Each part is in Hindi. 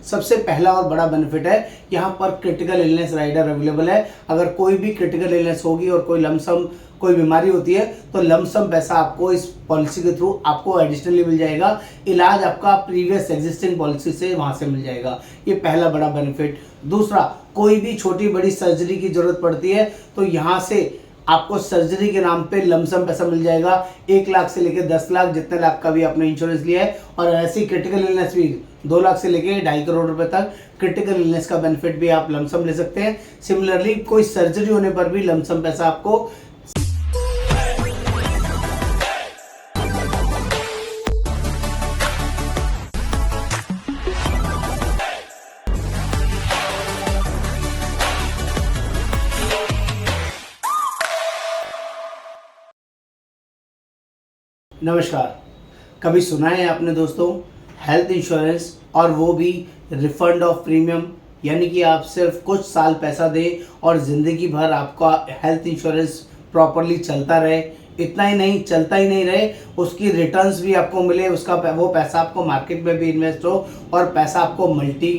सबसे पहला और बड़ा बेनिफिट है, यहाँ पर क्रिटिकल इलनेस राइडर अवेलेबल है। अगर कोई भी क्रिटिकल इलनेस होगी और कोई लमसम कोई बीमारी होती है तो लमसम पैसा आपको इस पॉलिसी के थ्रू आपको एडिशनली मिल जाएगा। इलाज आपका प्रीवियस एग्जिस्टिंग पॉलिसी से वहां से मिल जाएगा। ये पहला बड़ा बेनिफिट। दूसरा, कोई भी छोटी बड़ी सर्जरी की जरूरत पड़ती है तो यहाँ से आपको सर्जरी के नाम पे लमसम पैसा मिल जाएगा। 1 लाख से लेकर 10 लाख, जितने लाख का भी आपने इंश्योरेंस लिया है। और ऐसी क्रिटिकल इलनेस भी 2 लाख से लेकर 2.5 करोड़ रुपए तक क्रिटिकल इलनेस का बेनिफिट भी आप लमसम ले सकते हैं। सिमिलरली कोई सर्जरी होने पर भी लमसम पैसा आपको नमस्कार। कभी सुना है आपने दोस्तों हेल्थ इंश्योरेंस, और वो भी रिफंड ऑफ प्रीमियम, यानी कि आप सिर्फ कुछ साल पैसा दें और ज़िंदगी भर आपका हेल्थ इंश्योरेंस प्रॉपरली चलता रहे। इतना ही नहीं, चलता ही नहीं रहे, उसकी रिटर्न्स भी आपको मिले, उसका वो पैसा आपको मार्केट में भी इन्वेस्ट हो और पैसा आपको मल्टी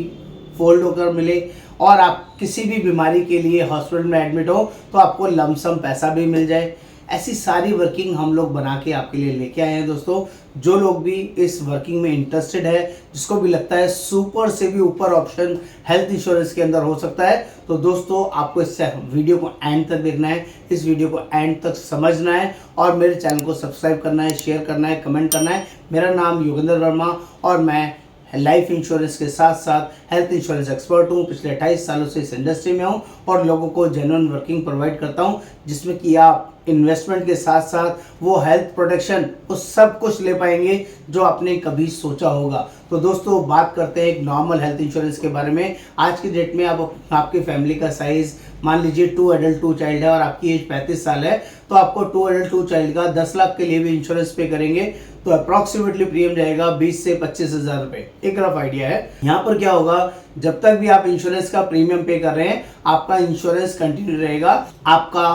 फोल्ड होकर मिले। और आप किसी भी बीमारी के लिए हॉस्पिटल में एडमिट हो तो आपको लमसम पैसा भी मिल जाए। ऐसी सारी वर्किंग हम लोग बना के आपके लिए लेके आए हैं दोस्तों। जो लोग भी इस वर्किंग में इंटरेस्टेड है, जिसको भी लगता है सुपर से भी ऊपर ऑप्शन हेल्थ इंश्योरेंस के अंदर हो सकता है, तो दोस्तों आपको इस वीडियो को एंड तक देखना है, इस वीडियो को एंड तक समझना है और मेरे चैनल को सब्सक्राइब करना है, शेयर करना है, कमेंट करना है। मेरा नाम योगेंद्र वर्मा और मैं लाइफ इंश्योरेंस के साथ साथ हेल्थ इंश्योरेंस एक्सपर्ट हूँ। पिछले 28 सालों से इस इंडस्ट्री में हूँ और लोगों को जेन्युइन वर्किंग प्रोवाइड करता हूँ, जिसमें कि आप इन्वेस्टमेंट के साथ साथ वो हेल्थ प्रोटेक्शन, वो सब कुछ ले पाएंगे जो आपने कभी सोचा होगा। तो दोस्तों बात करते हैं एक नॉर्मल हेल्थ इंश्योरेंस के बारे में। आज की डेट में आप आपकी फैमिली का साइज मान लीजिए 2 एडल्ट 2 चाइल्ड है और आपकी एज 35 साल है, तो आपको 2 एडल्ट 2 चाइल्ड का 10 लाख के लिए भी इंश्योरेंस पे करेंगे तो अप्रॉक्सीमेटली प्रीमियम जाएगा 20 से 25 हजार रुपए। एक रफ आइडिया है। यहाँ पर क्या होगा, जब तक भी आप इंश्योरेंस का प्रीमियम पे कर रहे हैं आपका इंश्योरेंस कंटिन्यू रहेगा। आपका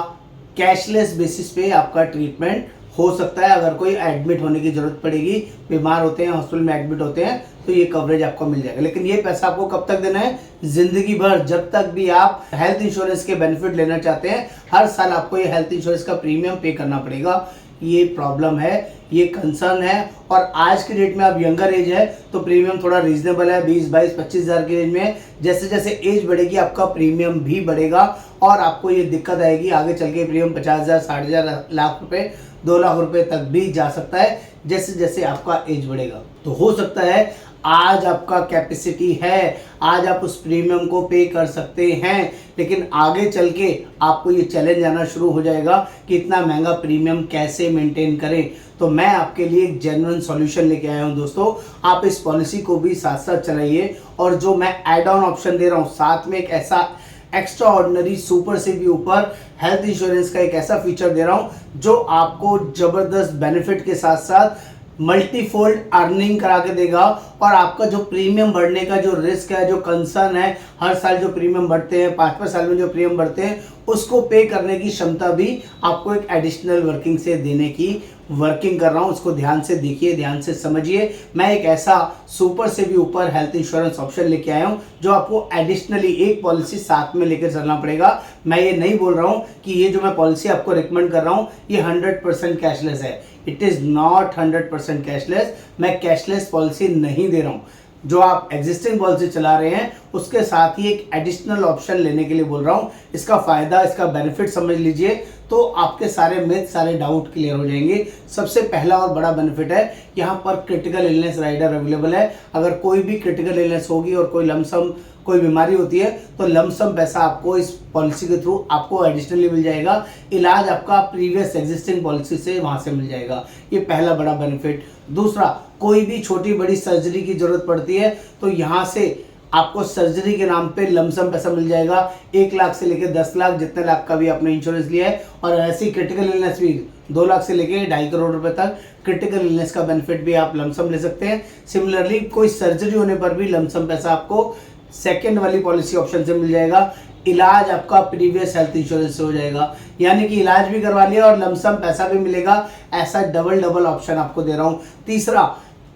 कैशलेस बेसिस पे आपका ट्रीटमेंट हो सकता है। अगर कोई एडमिट होने की जरूरत पड़ेगी, बीमार होते हैं, हॉस्पिटल में एडमिट होते हैं, तो ये कवरेज आपको मिल जाएगा। लेकिन ये पैसा आपको कब तक देना है? जिंदगी भर। जब तक भी आप हेल्थ इंश्योरेंस के बेनिफिट लेना चाहते हैं, हर साल आपको ये हेल्थ इंश्योरेंस का प्रीमियम पे करना पड़ेगा। ये प्रॉब्लम है, ये कंसर्न है। और आज की डेट में आप यंगर एज है तो प्रीमियम थोड़ा रीजनेबल है, 20, 22, 25 हजार की रेंज में। जैसे जैसे एज बढ़ेगी आपका प्रीमियम भी बढ़ेगा और आपको ये दिक्कत आएगी आगे चल के प्रीमियम 50,000, 60,000, लाख रुपए, 2 लाख रुपए तक भी जा सकता है जैसे जैसे आपका एज बढ़ेगा। तो हो सकता है आज आपका कैपेसिटी है, आज आप उस प्रीमियम को पे कर सकते हैं, लेकिन आगे चल के आपको ये चैलेंज आना शुरू हो जाएगा कि इतना महंगा प्रीमियम कैसे मेंटेन करें। तो मैं आपके लिए एक जेन्युइन सॉल्यूशन लेके आया हूं दोस्तों। आप इस पॉलिसी को भी साथ साथ चलाइए और जो मैं एड ऑन ऑप्शन दे रहा हूं साथ में एक ऐसा एक्स्ट्रा ऑर्डिनरी सुपर से भी ऊपर हेल्थ इंश्योरेंस का एक ऐसा फीचर दे रहा हूं जो आपको जबरदस्त बेनिफिट के साथ साथ मल्टीफोल्ड अर्निंग करा के देगा। और आपका जो प्रीमियम बढ़ने का जो रिस्क है, जो कंसर्न है, हर साल जो प्रीमियम बढ़ते हैं, 5-5 साल में जो प्रीमियम बढ़ते हैं, उसको पे करने की क्षमता भी आपको एक एडिशनल वर्किंग से देने की वर्किंग कर रहा हूं। उसको ध्यान से देखिए, ध्यान से समझिए। मैं एक ऐसा सुपर से भी ऊपर हेल्थ इंश्योरेंस ऑप्शन लेके आया हूं जो आपको एडिशनली एक पॉलिसी साथ में लेकर चलना पड़ेगा। मैं ये नहीं बोल रहा हूं कि ये जो मैं पॉलिसी आपको रिकमेंड कर रहा हूं ये 100% कैशलेस है। It is not 100% cashless. मैं कैशलेस पॉलिसी नहीं दे रहा हूं। जो आप एग्जिस्टिंग पॉलिसी चला रहे हैं उसके साथ ही एक एडिशनल ऑप्शन लेने के लिए बोल रहा हूं। इसका फायदा, इसका बेनिफिट समझ लीजिए तो आपके सारे मिथ, सारे डाउट क्लियर हो जाएंगे। सबसे पहला और बड़ा बेनिफिट है, यहाँ पर क्रिटिकल इलनेस राइडर अवेलेबल है। अगर कोई भी क्रिटिकल इलनेस होगी और कोई लमसम कोई बीमारी होती है तो लमसम पैसा आपको इस पॉलिसी के थ्रू आपको एडिशनली मिल जाएगा। इलाज आपका प्रीवियस एग्जिस्टिंग पॉलिसी से वहां से मिल जाएगा। ये पहला बड़ा बेनिफिट। दूसरा, कोई भी छोटी बड़ी सर्जरी की जरूरत पड़ती है तो यहाँ से आपको सर्जरी के नाम पे लमसम पैसा मिल जाएगा। 1 लाख से लेकर 10 लाख, जितने लाख का भी आपने इंश्योरेंस लिया है। और ऐसी क्रिटिकल इलनेस भी 2 लाख से लेकर 2.5 करोड़ रुपए तक क्रिटिकल इलनेस का बेनिफिट भी आप लमसम ले सकते हैं। सिमिलरली कोई सर्जरी होने पर भी लमसम पैसा आपको सेकेंड वाली पॉलिसी ऑप्शन से मिल जाएगा। इलाज आपका प्रीवियस हेल्थ इंश्योरेंस से हो जाएगा, यानी कि इलाज भी करवा लिया और लमसम पैसा भी मिलेगा। ऐसा डबल ऑप्शन आपको दे रहा हूं। तीसरा,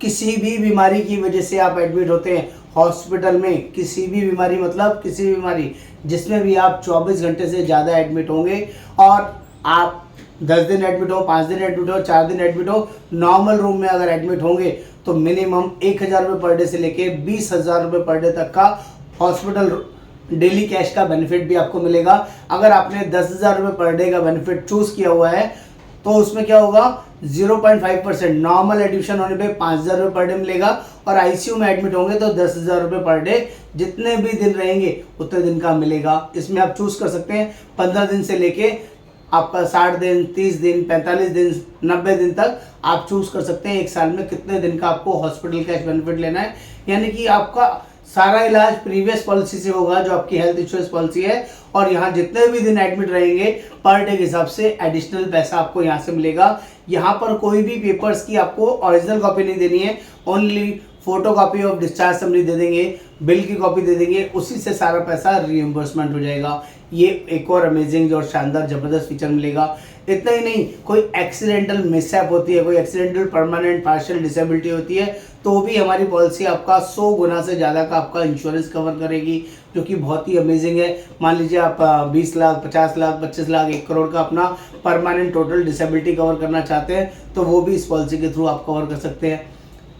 किसी भी बीमारी की वजह से आप एडमिट होते हैं, हॉस्पिटल में किसी भी बीमारी, मतलब किसी भी बीमारी जिसमें भी आप 24 घंटे से ज़्यादा एडमिट होंगे और आप 10 दिन एडमिट हो, 5 दिन एडमिट हो, 4 दिन एडमिट हो, नॉर्मल रूम में अगर एडमिट होंगे तो मिनिमम 1,000 रुपये पर डे से लेके 20,000 रुपये पर डे तक का हॉस्पिटल डेली कैश का बेनिफिट भी आपको मिलेगा। अगर आपने 10,000 रुपये पर डे का बेनिफिट चूज़ किया हुआ है तो उसमें क्या होगा, 0.5% नॉर्मल एडमिशन होने पे 5,000 रुपये पर डे मिलेगा और आईसीयू में एडमिट होंगे तो 10,000 रुपये पर डे, जितने भी दिन रहेंगे उतने दिन का मिलेगा। इसमें आप चूज़ कर सकते हैं 15 दिन से लेके आपका 60 दिन, 30 दिन, 45 दिन, 90 दिन तक आप चूज़ कर सकते हैं एक साल में कितने दिन का आपको हॉस्पिटल कैश बेनिफिट लेना है। यानी कि आपका सारा इलाज प्रीवियस पॉलिसी से होगा जो आपकी हेल्थ इंश्योरेंस पॉलिसी है, और यहाँ जितने भी दिन एडमिट रहेंगे पर डे के हिसाब से एडिशनल पैसा आपको यहाँ से मिलेगा। यहाँ पर कोई भी पेपर्स की आपको ओरिजिनल कॉपी नहीं देनी है, only photo copy of discharge summary दे देंगे, बिल की कॉपी दे देंगे, उसी से सारा पैसा रीइंबर्समेंट हो जाएगा। ये एक और अमेजिंग और शानदार ज़बरदस्त फीचर मिलेगा। इतना ही नहीं, कोई एक्सीडेंटल मिसहैप होती है, कोई एक्सीडेंटल परमानेंट पार्शियल डिसेबिलिटी होती है तो भी हमारी पॉलिसी आपका 100 गुना से ज़्यादा का आपका इंश्योरेंस कवर करेगी, जो कि बहुत ही अमेजिंग है। मान लीजिए आप 20 लाख, 50 लाख, 25 लाख, 1 करोड़ का अपना परमानेंट टोटल डिसेबिलिटी कवर करना चाहते हैं तो वो भी इस पॉलिसी के थ्रू आप कवर कर सकते हैं।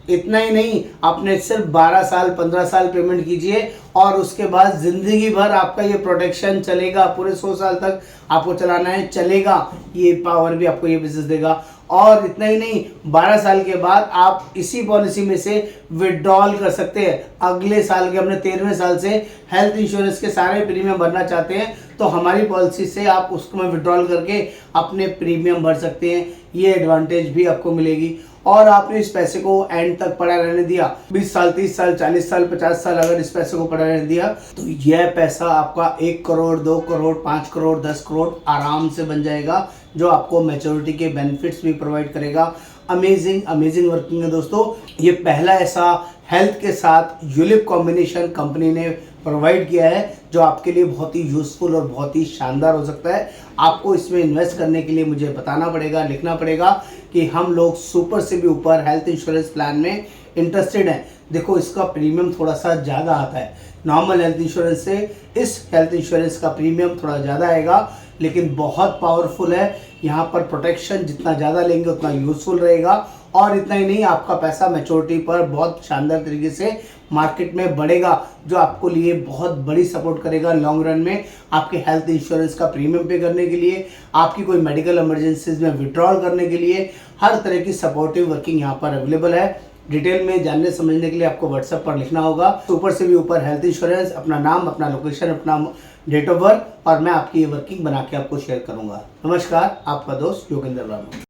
इतना ही नहीं, आपने सिर्फ 12 साल 15 साल पेमेंट कीजिए और उसके बाद ज़िंदगी भर आपका ये प्रोटेक्शन चलेगा, पूरे 100 साल तक आपको चलाना है, चलेगा। ये पावर भी आपको ये बिजनेस देगा। और इतना ही नहीं, 12 साल के बाद आप इसी पॉलिसी में से विड्रॉल कर सकते हैं। अगले साल के, अपने 13वें साल से हेल्थ इंश्योरेंस के सारे प्रीमियम भरना चाहते हैं तो हमारी पॉलिसी से आप उसको विड्रॉल करके अपने प्रीमियम भर सकते हैं। ये एडवांटेज भी आपको मिलेगी। और आपने इस पैसे को एंड तक पड़ा रहने दिया, 20 साल, 30 साल, 40 साल, 50 साल अगर इस पैसे को पड़ा रहने दिया तो यह पैसा आपका 1 करोड़, 2 करोड़, 5 करोड़, 10 करोड़ आराम से बन जाएगा, जो आपको मैच्योरिटी के बेनिफिट्स भी प्रोवाइड करेगा। अमेजिंग अमेजिंग वर्किंग है दोस्तों। ये पहला ऐसा हेल्थ के साथ यूलिप कॉम्बिनेशन कंपनी ने प्रोवाइड किया है जो आपके लिए बहुत ही यूज़फुल और बहुत ही शानदार हो सकता है। आपको इसमें इन्वेस्ट करने के लिए मुझे बताना पड़ेगा, लिखना पड़ेगा कि हम लोग सुपर से भी ऊपर हेल्थ इंश्योरेंस प्लान में इंटरेस्टेड हैं। देखो, इसका प्रीमियम थोड़ा सा ज़्यादा आता है नॉर्मल हेल्थ इंश्योरेंस से, इस हेल्थ इंश्योरेंस का प्रीमियम थोड़ा ज़्यादा आएगा लेकिन बहुत पावरफुल है। यहाँ पर प्रोटेक्शन जितना ज़्यादा लेंगे उतना यूज़फुल रहेगा। और इतना ही नहीं, आपका पैसा मैच्योरिटी पर बहुत शानदार तरीके से मार्केट में बढ़ेगा, जो आपको लिए बहुत बड़ी सपोर्ट करेगा लॉन्ग रन में आपके हेल्थ इंश्योरेंस का प्रीमियम पे करने के लिए, आपकी कोई मेडिकल इमरजेंसीज में विड्रॉल करने के लिए। हर तरह की सपोर्टिव वर्किंग यहाँ पर अवेलेबल है। डिटेल में जानने समझने के लिए आपको व्हाट्सएप पर लिखना होगा सुपर से भी ऊपर हेल्थ इंश्योरेंस, अपना नाम, अपना लोकेशन, अपना डेट ऑफ बर्थ, और मैं आपकी ये वर्किंग बना के आपको शेयर करूंगा। नमस्कार, आपका दोस्त योगेंद्र वर्मा।